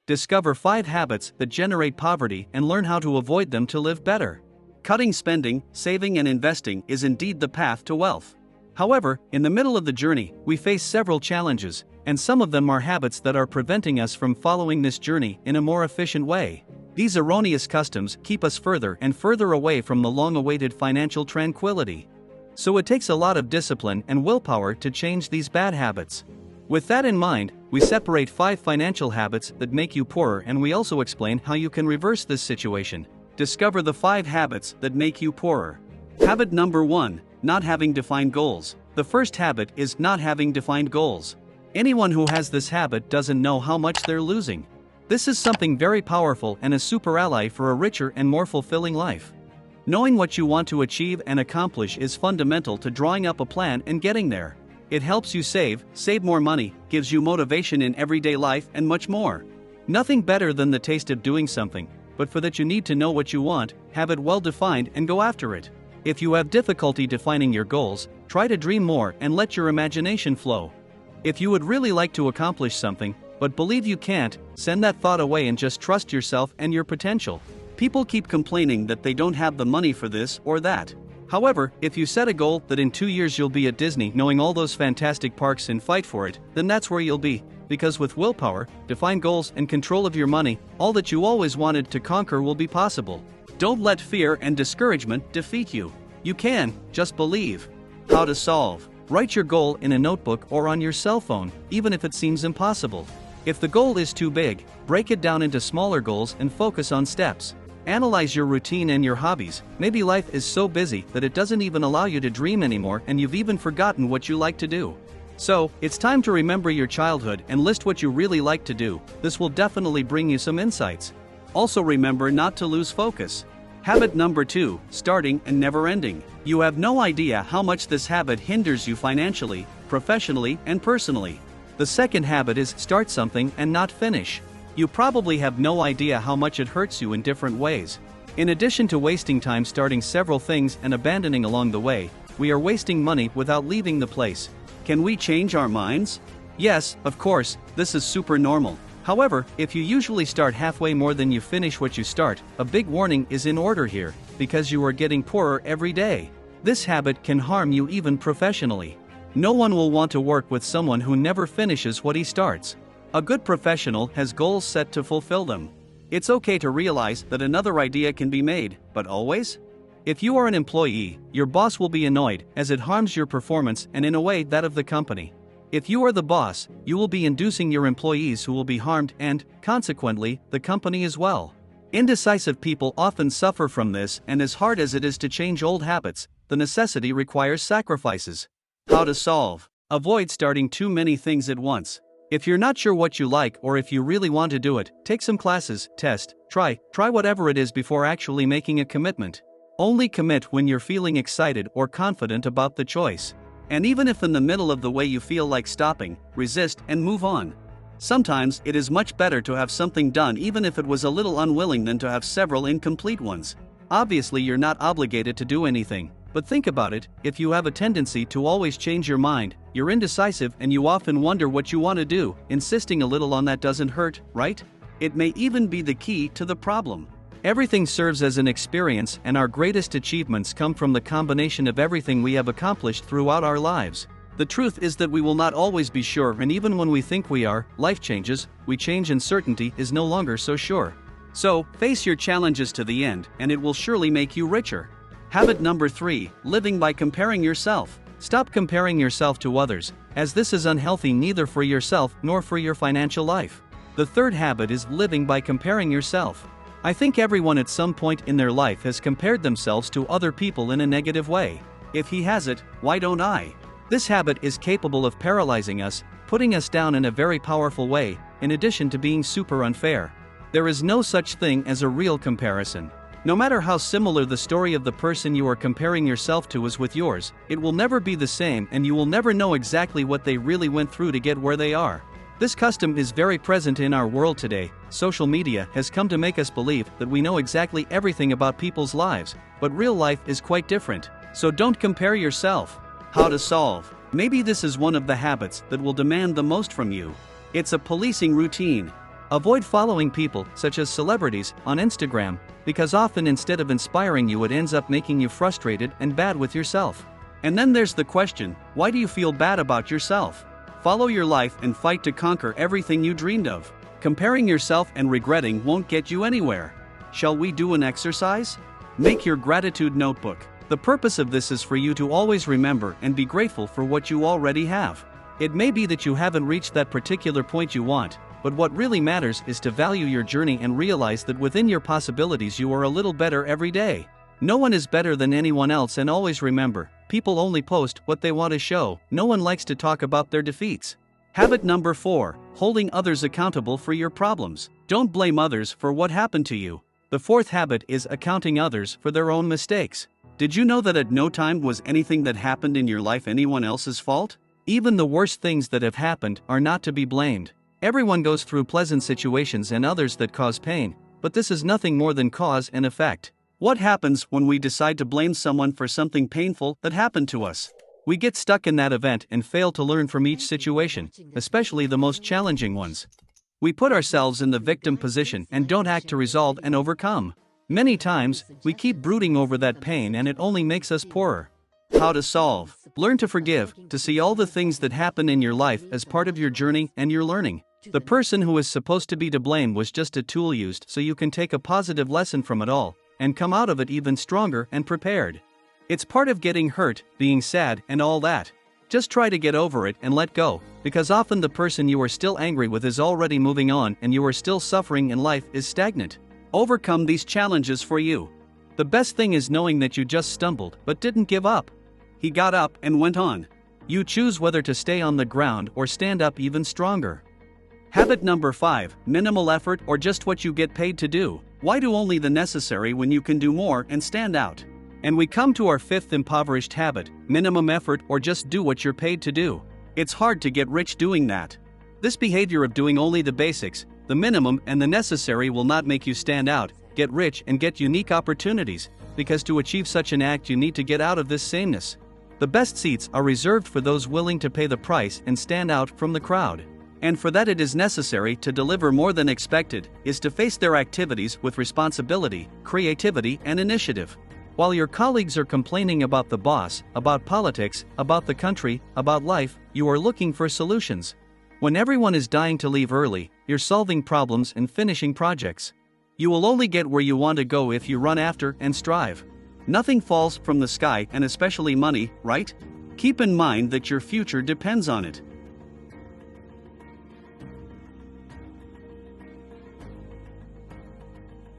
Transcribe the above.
Discover 5 habits that generate poverty and learn how to avoid them to live better. Cutting spending, saving, and investing is indeed the path to wealth. However, in the middle of the journey, we face several challenges, and some of them are habits that are preventing us from following this journey in a more efficient way. These erroneous customs keep us further and further away from the long-awaited financial tranquility. So it takes a lot of discipline and willpower to change these bad habits. With that in mind, we separate 5 financial habits that make you poorer, and we also explain how you can reverse this situation. Discover the 5 habits that make you poorer. Habit number 1, not having defined goals. The first habit is not having defined goals. Anyone who has this habit doesn't know how much they're losing. This is something very powerful and a super ally for a richer and more fulfilling life. Knowing what you want to achieve and accomplish is fundamental to drawing up a plan and getting there. It helps you save more money, gives you motivation in everyday life, and much more. Nothing better than the taste of doing something, but for that you need to know what you want, have it well defined, and go after it. If you have difficulty defining your goals, try to dream more and let your imagination flow. If you would really like to accomplish something, but believe you can't, send that thought away and just trust yourself and your potential. People keep complaining that they don't have the money for this or that. However, if you set a goal that in 2 years you'll be at Disney knowing all those fantastic parks and fight for it, then that's where you'll be, because with willpower, defined goals, and control of your money, all that you always wanted to conquer will be possible. Don't let fear and discouragement defeat you. You can, just believe. How to solve. Write your goal in a notebook or on your cell phone, even if it seems impossible. If the goal is too big, break it down into smaller goals and focus on steps. Analyze your routine and your hobbies. Maybe life is so busy that it doesn't even allow you to dream anymore, and you've even forgotten what you like to do. So, it's time to remember your childhood and list what you really like to do. This will definitely bring you some insights. Also remember not to lose focus. Habit number 2, starting and never ending. You have no idea how much this habit hinders you financially, professionally, and personally. The second habit is start something and not finish. You probably have no idea how much it hurts you in different ways. In addition to wasting time starting several things and abandoning along the way, we are wasting money without leaving the place. Can we change our minds? Yes, of course, this is super normal. However, if you usually start halfway more than you finish what you start, a big warning is in order here, because you are getting poorer every day. This habit can harm you even professionally. No one will want to work with someone who never finishes what he starts. A good professional has goals set to fulfill them. It's okay to realize that another idea can be made, but always? If you are an employee, your boss will be annoyed, as it harms your performance and in a way that of the company. If you are the boss, you will be inducing your employees who will be harmed and, consequently, the company as well. Indecisive people often suffer from this, and as hard as it is to change old habits, the necessity requires sacrifices. How to solve. Avoid starting too many things at once. If you're not sure what you like or if you really want to do it, take some classes, test, try whatever it is before actually making a commitment. Only commit when you're feeling excited or confident about the choice. And even if in the middle of the way you feel like stopping, resist and move on. Sometimes it is much better to have something done even if it was a little unwilling than to have several incomplete ones. Obviously you're not obligated to do anything, but think about it, if you have a tendency to always change your mind, you're indecisive and you often wonder what you want to do, insisting a little on that doesn't hurt, right? It may even be the key to the problem. Everything serves as an experience, and our greatest achievements come from the combination of everything we have accomplished throughout our lives. The truth is that we will not always be sure, and even when we think we are, life changes, we change and certainty is no longer so sure. So, face your challenges to the end, and it will surely make you richer. Habit number 3, living by comparing yourself. Stop comparing yourself to others, as this is unhealthy neither for yourself nor for your financial life. The third habit is living by comparing yourself. I think everyone at some point in their life has compared themselves to other people in a negative way. If he has it, why don't I? This habit is capable of paralyzing us, putting us down in a very powerful way, in addition to being super unfair. There is no such thing as a real comparison. No matter how similar the story of the person you are comparing yourself to is with yours, it will never be the same, and you will never know exactly what they really went through to get where they are. This custom is very present in our world today. Social media has come to make us believe that we know exactly everything about people's lives, but real life is quite different. So don't compare yourself. How to solve. Maybe this is one of the habits that will demand the most from you. It's a policing routine. Avoid following people, such as celebrities, on Instagram, because often instead of inspiring you, it ends up making you frustrated and bad with yourself. And then there's the question, why do you feel bad about yourself? Follow your life and fight to conquer everything you dreamed of. Comparing yourself and regretting won't get you anywhere. Shall we do an exercise? Make your gratitude notebook. The purpose of this is for you to always remember and be grateful for what you already have. It may be that you haven't reached that particular point you want, but what really matters is to value your journey and realize that within your possibilities you are a little better every day. No one is better than anyone else, and always remember, people only post what they want to show. No one likes to talk about their defeats. Habit number 4, holding others accountable for your problems. Don't blame others for what happened to you. The fourth habit is accounting others for their own mistakes. Did you know that at no time was anything that happened in your life anyone else's fault? Even the worst things that have happened are not to be blamed. Everyone goes through pleasant situations and others that cause pain, but this is nothing more than cause and effect. What happens when we decide to blame someone for something painful that happened to us? We get stuck in that event and fail to learn from each situation, especially the most challenging ones. We put ourselves in the victim position and don't act to resolve and overcome. Many times, we keep brooding over that pain and it only makes us poorer. How to solve? Learn to forgive, to see all the things that happen in your life as part of your journey and your learning. The person who is supposed to be to blame was just a tool used so you can take a positive lesson from it all and come out of it even stronger and prepared. It's part of getting hurt, being sad, and all that. Just try to get over it and let go, because often the person you are still angry with is already moving on and you are still suffering and life is stagnant. Overcome these challenges for you. The best thing is knowing that you just stumbled but didn't give up. He got up and went on. You choose whether to stay on the ground or stand up even stronger. Habit number 5, minimal effort or just what you get paid to do. Why do only the necessary when you can do more and stand out? And we come to our 5th impoverished habit, minimum effort or just do what you're paid to do. It's hard to get rich doing that. This behavior of doing only the basics, the minimum and the necessary will not make you stand out, get rich and get unique opportunities, because to achieve such an act you need to get out of this sameness. The best seats are reserved for those willing to pay the price and stand out from the crowd. And for that it is necessary to deliver more than expected, is to face their activities with responsibility, creativity and initiative. While your colleagues are complaining about the boss, about politics, about the country, about life, you are looking for solutions. When everyone is dying to leave early, you're solving problems and finishing projects. You will only get where you want to go if you run after and strive. Nothing falls from the sky, and especially money, right? Keep in mind that your future depends on it.